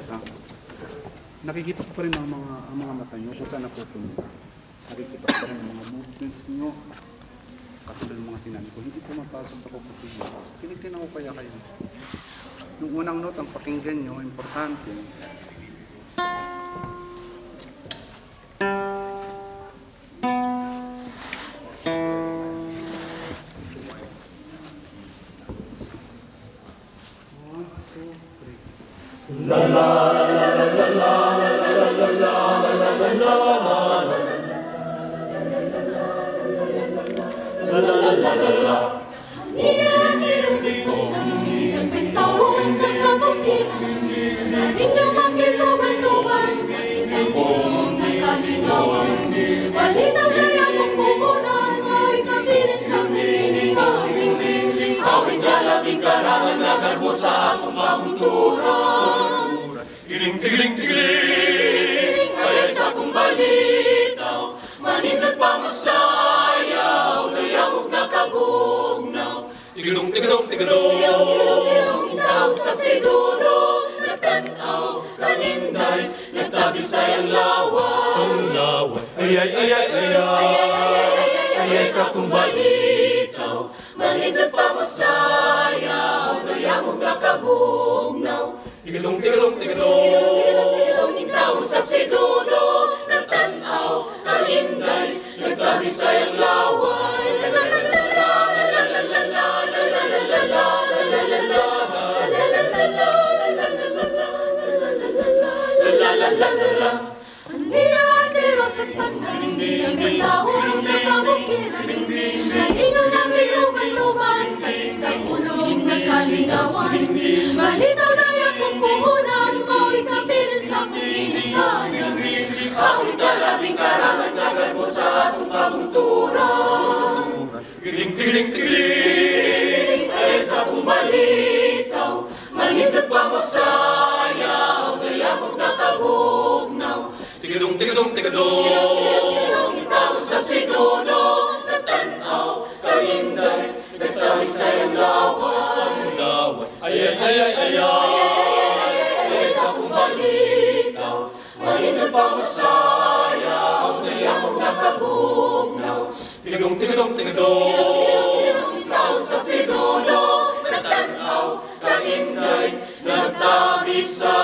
mata, nakikita ko pa rin ang mga mata nyo kung saan napupunta. Nakikita ko pa rin ang mga movements nyo. Katulad ng mga sinabi ko, hindi pumapasok sa kukutin nyo. Tinitingnan ko kaya kayo. Yung unang note, ang pakinggan nyo, importante. La la la la la la la la la la la. Niya sinusis mo, ang pintawan sa kabutihan, na ninyong magkituban-tuban sa isang buong kalinawan. Malinaw na yung kumunan, ay kabilin sa hiningaling. Awit na labing karangan na garbo sa atong kabunturan. Tigiling, kaya sa kong balitaw, manindot pa mo sayaw, layamog na kabugnaw. Tigilong, itaw sa sidudo, natanaw, kaninday, nagtabi sayang lawan. Ay, sa kong balitaw, manindot pa mo sayaw, layamog na kabugnaw. Tigilong, itaw sa sidudo, natanaw, kaninday, nagtabi sayang lawan. Niya si Rosas Panday, ang bitawin sa kabukiran, naningaw ng iluban-luban sa isang ulong ng kalinawan. Malinaw na yung puhunan, mao'y kabilin sa kuminikanan. Awit na labing karangan na garbo sa atong kabunturan. Tigiling, ay sa kong balitaw, malindot pa mo sayaw, gayamog na kabugnaw. Tigadong, itaw sa sidudo, natanaw, kaninday, nagtabi sayang lawan. Ay sa kong balitaw, malindot pa mo sayaw, gayamog na kabugnaw. Tigadong, itaw sa sidudo, natanaw, kaninday, nagtabi sayang